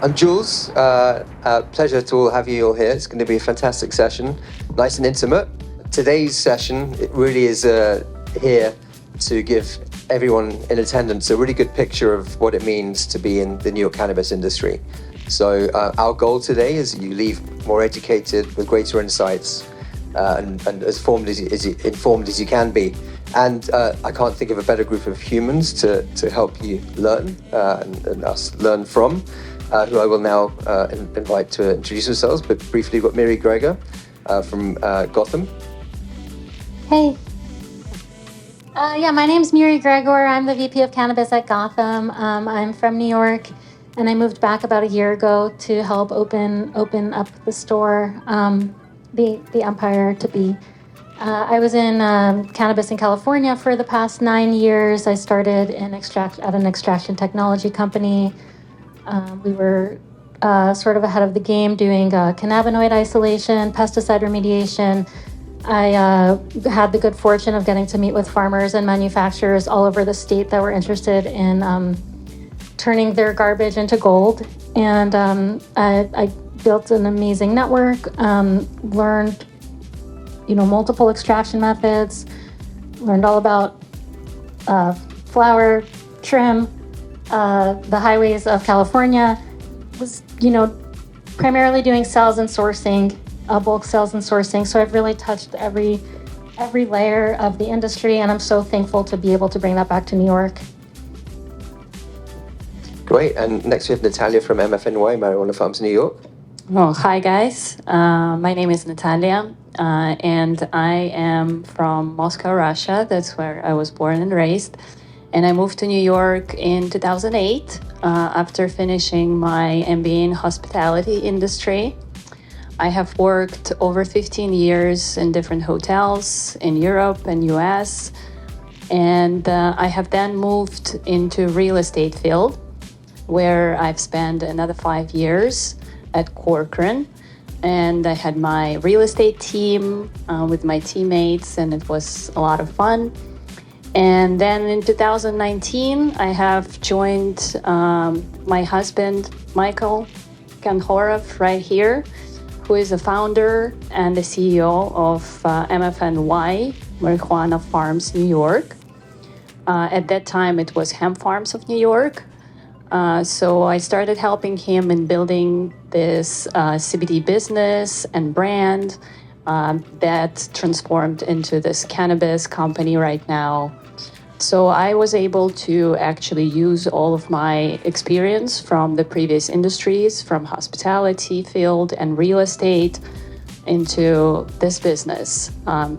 I'm Jules. Pleasure to all have you all here. It's going to be a fantastic session, nice and intimate. Today's session, it really is here to give everyone in attendance a really good picture of what it means to be in the New York cannabis industry. So our goal today is you leave more educated with greater insights and as informed as you can be. And I can't think of a better group of humans to help you learn and us learn from, who I will now invite to introduce themselves. But briefly, we've got Miri, Gregor from Gotham. Hey. My name's Miri Gregor. I'm the VP of Cannabis at Gotham. I'm from New York, and I moved back about a year ago to help open up the store, the Empire to be. I was in cannabis in California for the past 9 years. I started at an extraction technology company. We were sort of ahead of the game doing cannabinoid isolation, pesticide remediation. I had the good fortune of getting to meet with farmers and manufacturers all over the state that were interested in turning their garbage into gold. And I built an amazing network, learned multiple extraction methods, learned all about flower, trim, the highways of California, was, primarily doing sales and sourcing, bulk sales and sourcing. So I've really touched every layer of the industry, and I'm so thankful to be able to bring that back to New York. Great, and next we have Natalia from MFNY, Marijuana Farms, New York. Oh, hi guys. My name is Natalia, and I am from Moscow, Russia. That's where I was born and raised. And I moved to New York in 2008 after finishing my MBA in hospitality industry. I have worked over 15 years in different hotels in Europe and US. And I have then moved into real estate field, where I've spent another 5 years at Corcoran, and I had my real estate team with my teammates, and it was a lot of fun. And then in 2019, I have joined my husband, Michael Kanhorov, right here, who is the founder and the CEO of MFNY, Marijuana Farms, New York. At that time, it was Hemp Farms of New York. So I started helping him in building this CBD business and brand that transformed into this cannabis company right now. So I was able to actually use all of my experience from the previous industries, from hospitality field and real estate, into this business.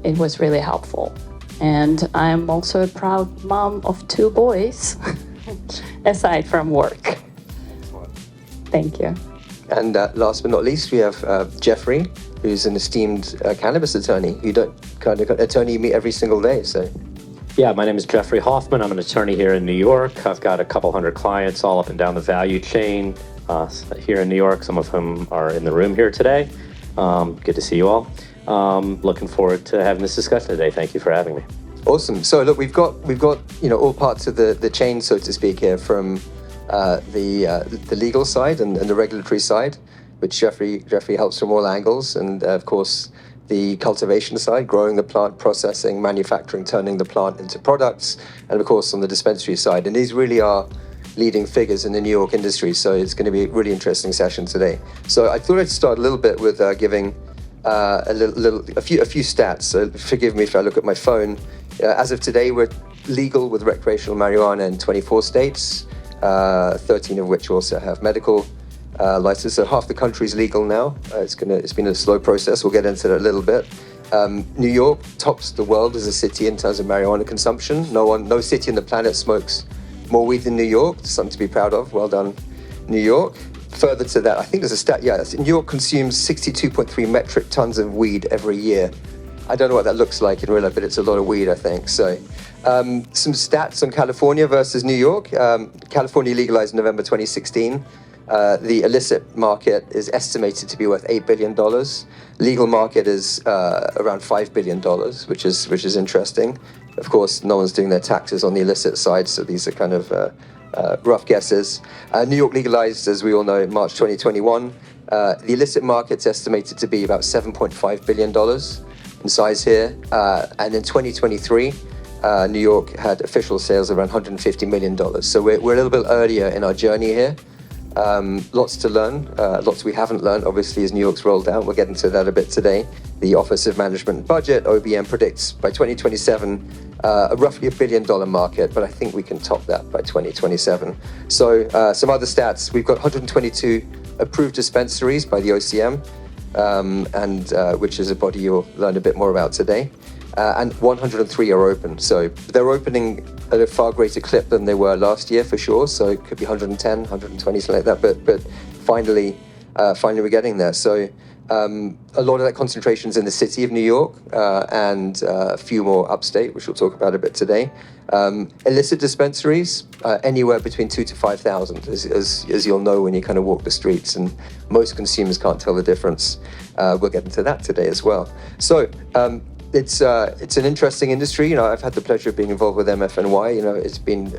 It was really helpful. And I'm also a proud mom of 2 boys. Aside from work. Thank you. And last but not least, we have Jeffrey, who's an esteemed cannabis attorney. You don't kind of attorney you meet every single day, so. Yeah, my name is Jeffrey Hoffman. I'm an attorney here in New York. I've got a couple hundred clients all up and down the value chain here in New York, some of whom are in the room here today. Good to see you all. Looking forward to having this discussion today. Thank you for having me. Awesome. So look, we've got all parts of the chain, so to speak, here, from the legal side and the regulatory side, which Jeffrey helps from all angles, and of course the cultivation side, growing the plant, processing, manufacturing, turning the plant into products, and of course on the dispensary side. And these really are leading figures in the New York industry, so it's going to be a really interesting session today. So I thought I'd start a little bit with giving a few stats. So forgive me if I look at my phone. As of today, we're legal with recreational marijuana in 24 states, 13 of which also have medical license. So half the country is legal now. It's been a slow process. We'll get into that a little bit. New York tops the world as a city in terms of marijuana consumption. No city on the planet smokes more weed than New York. Something to be proud of. Well done, New York. Further to that, I think there's a stat. Yeah, New York consumes 62.3 metric tons of weed every year. I don't know what that looks like in real life, but it's a lot of weed, I think. So some stats on California versus New York. California legalized in November 2016. The illicit market is estimated to be worth $8 billion. Legal market is around $5 billion, which is interesting. Of course, no one's doing their taxes on the illicit side, so these are kind of rough guesses. New York legalized, as we all know, in March 2021. The illicit market's estimated to be about $7.5 billion in size here. And in 2023, New York had official sales of around $150 million. So we're a little bit earlier in our journey here. Lots to learn, lots we haven't learned, obviously, as New York's rolled out. We'll get into that a bit today. The Office of Management and Budget, OBM, predicts by 2027 a roughly $1 billion market, but I think we can top that by 2027. So some other stats: we've got 122 approved dispensaries by the OCM, and which is a body you'll learn a bit more about today. And 103 are open. So they're opening at a far greater clip than they were last year, for sure. So it could be 110, 120, something like that. But finally we're getting there. So a lot of that concentration is in the city of New York, and a few more upstate, which we'll talk about a bit today. Illicit dispensaries, anywhere between 2,000 to 5,000, as you'll know when you kind of walk the streets, and most consumers can't tell the difference. We'll get into that today as well. So it's an interesting industry. You know, I've had the pleasure of being involved with MFNY. You know, it's been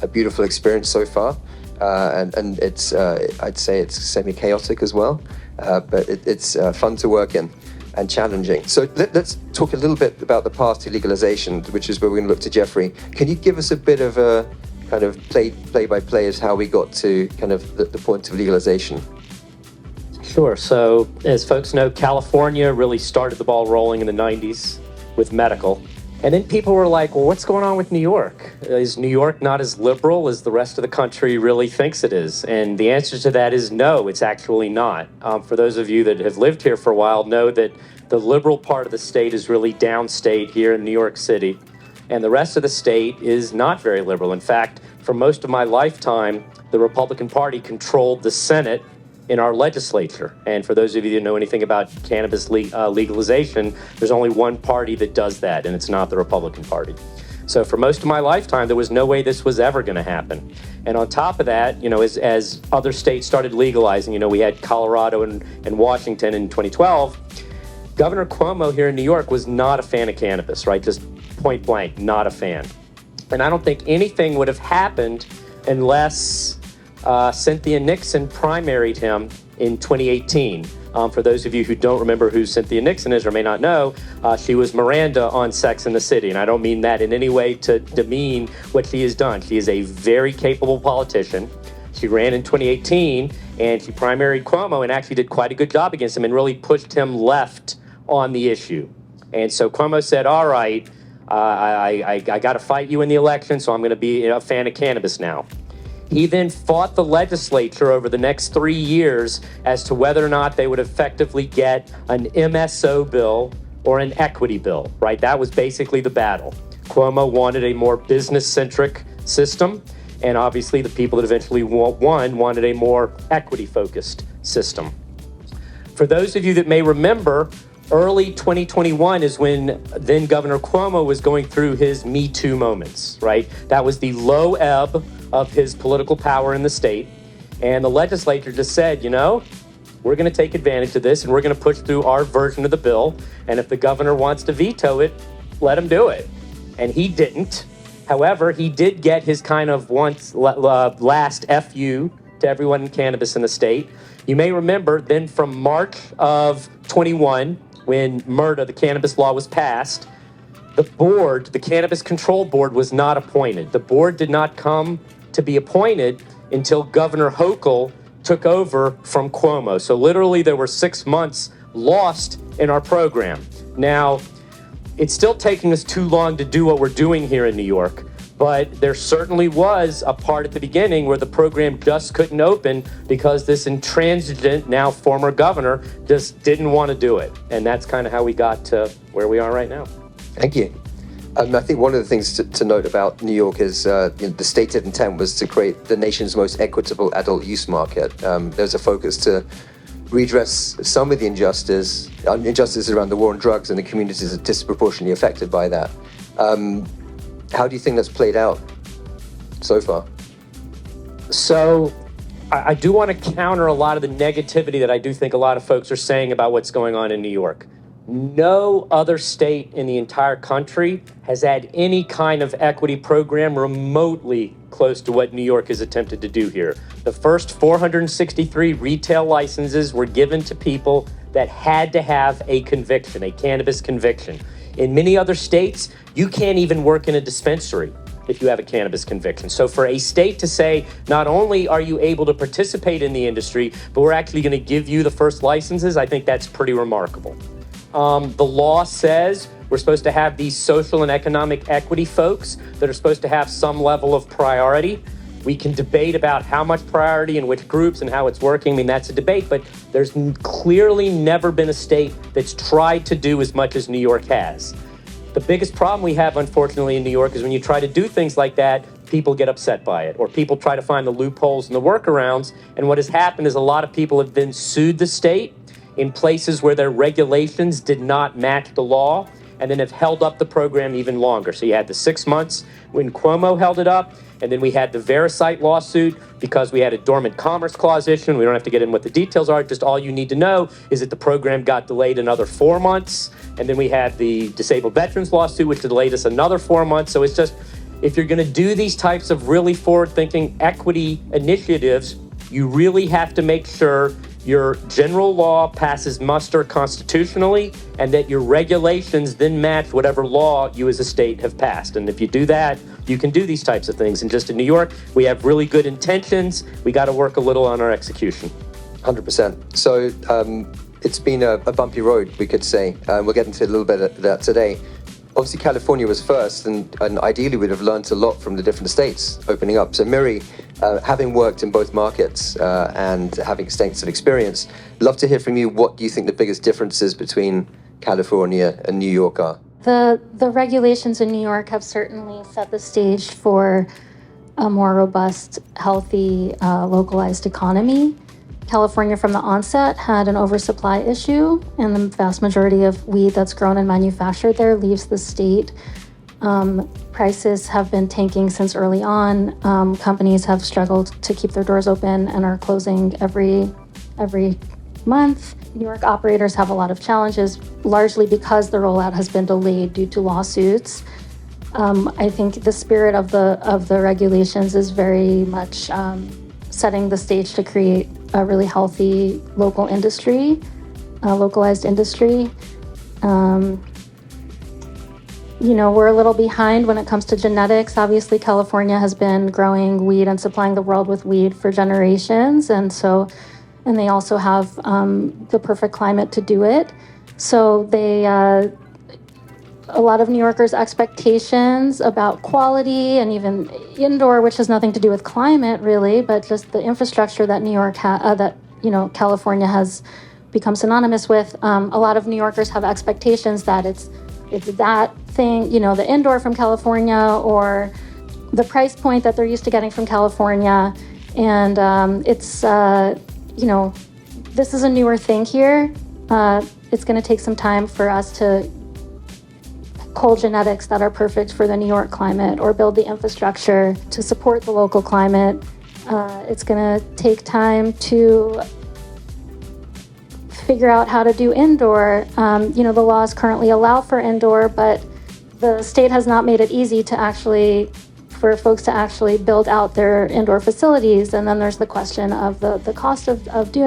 a beautiful experience so far, and it's I'd say it's semi-chaotic as well, but it's fun to work in and challenging. So let's talk a little bit about the path to legalization, which is where we're going to look to Jeffrey. Can you give us a bit of a kind of play-by-play as how we got to kind of the point of legalization? Sure. So, as folks know, California really started the ball rolling in the 90s with medical. And then people were like, well, what's going on with New York? Is New York not as liberal as the rest of the country really thinks it is? And the answer to that is no, it's actually not. For those of you that have lived here for a while, know that the liberal part of the state is really downstate here in New York City. And the rest of the state is not very liberal. In fact, for most of my lifetime, the Republican Party controlled the Senate in our legislature. And for those of you that know anything about cannabis legalization, there's only one party that does that, and it's not the Republican Party. So for most of my lifetime, there was no way this was ever going to happen. And on top of that, you know, as other states started legalizing, you know, we had Colorado and Washington in 2012. Governor Cuomo here in New York was not a fan of cannabis, right? Just point blank, not a fan. And I don't think anything would have happened unless Cynthia Nixon primaried him in 2018. For those of you who don't remember who Cynthia Nixon is or may not know, she was Miranda on Sex and the City. And I don't mean that in any way to demean what she has done. She is a very capable politician. She ran in 2018 and she primaried Cuomo and actually did quite a good job against him and really pushed him left on the issue. And so Cuomo said, all right, I got to fight you in the election, so I'm going to be a fan of cannabis now. He then fought the legislature over the next 3 years as to whether or not they would effectively get an MSO bill or an equity bill, right? That was basically the battle. Cuomo wanted a more business-centric system, and obviously the people that eventually won wanted a more equity-focused system. For those of you that may remember, early 2021 is when then Governor Cuomo was going through his Me Too moments, right? That was the low ebb of his political power in the state. And the legislature just said, you know, we're going to take advantage of this and we're going to push through our version of the bill. And if the governor wants to veto it, let him do it. And he didn't. However, he did get his kind of last FU to everyone in cannabis in the state. You may remember then from March of 21, when MRTA, the cannabis law, was passed, the board, the Cannabis Control Board, was not appointed. The board did not come to be appointed until Governor Hochul took over from Cuomo. So literally there were 6 months lost in our program. Now, it's still taking us too long to do what we're doing here in New York, but there certainly was a part at the beginning where the program just couldn't open because this intransigent, now former governor, just didn't want to do it. And that's kind of how we got to where we are right now. Thank you. I think one of the things to note about New York is the stated intent was to create the nation's most equitable adult use market. There's a focus to redress some of the injustices around the war on drugs and the communities that are disproportionately affected by that. How do you think that's played out so far? So I do want to counter a lot of the negativity that I do think a lot of folks are saying about what's going on in New York. No other state in the entire country has had any kind of equity program remotely close to what New York has attempted to do here. The first 463 retail licenses were given to people that had to have a conviction, a cannabis conviction. In many other states, you can't even work in a dispensary if you have a cannabis conviction. So for a state to say, not only are you able to participate in the industry, but we're actually going to give you the first licenses, I think that's pretty remarkable. The law says we're supposed to have these social and economic equity folks that are supposed to have some level of priority. We can debate about how much priority in which groups and how it's working. I mean, that's a debate, but there's clearly never been a state that's tried to do as much as New York has. The biggest problem we have, unfortunately, in New York is when you try to do things like that, people get upset by it, or people try to find the loopholes and the workarounds. And what has happened is a lot of people have then sued the state in places where their regulations did not match the law, and then have held up the program even longer. So you had the 6 months when Cuomo held it up, and then we had the Vericite lawsuit because we had a dormant commerce clause issue, and we don't have to get in what the details are. Just all you need to know is that the program got delayed another 4 months, and then we had the disabled veterans lawsuit, which delayed us another 4 months. So it's just, if you're gonna do these types of really forward-thinking equity initiatives, you really have to make sure your general law passes muster constitutionally and that your regulations then match whatever law you as a state have passed. And if you do that, you can do these types of things. And just in New York, we have really good intentions. We got to work a little on our execution. 100%. So it's been a bumpy road, we could say. We'll get into a little bit of that today. Obviously, California was first, and ideally we'd have learned a lot from the different states opening up. So Miri, having worked in both markets and having extensive experience, love to hear from you. What do you think the biggest differences between California and New York are? The regulations in New York have certainly set the stage for a more robust, healthy, localized economy. California from the onset had an oversupply issue, and the vast majority of weed that's grown and manufactured there leaves the state. Prices have been tanking since early on. Companies have struggled to keep their doors open and are closing every month. New York operators have a lot of challenges, largely because the rollout has been delayed due to lawsuits. I think the spirit of the regulations is very much setting the stage to create a really healthy local industry, localized industry. We're a little behind when it comes to genetics. Obviously, California has been growing weed and supplying the world with weed for generations, and they also have the perfect climate to do it. So a lot of New Yorkers' expectations about quality and even indoor, which has nothing to do with climate really, but just the infrastructure that California has become synonymous with. A lot of New Yorkers have expectations that it's that thing, the indoor from California or the price point that they're used to getting from California, and this is a newer thing here. It's going to take some time for us to cull genetics that are perfect for the New York climate or build the infrastructure to support the local climate. It's going to take time to figure out how to do indoor. The laws currently allow for indoor, but the state has not made it easy for folks to actually build out their indoor facilities. And then there's the question of the cost of doing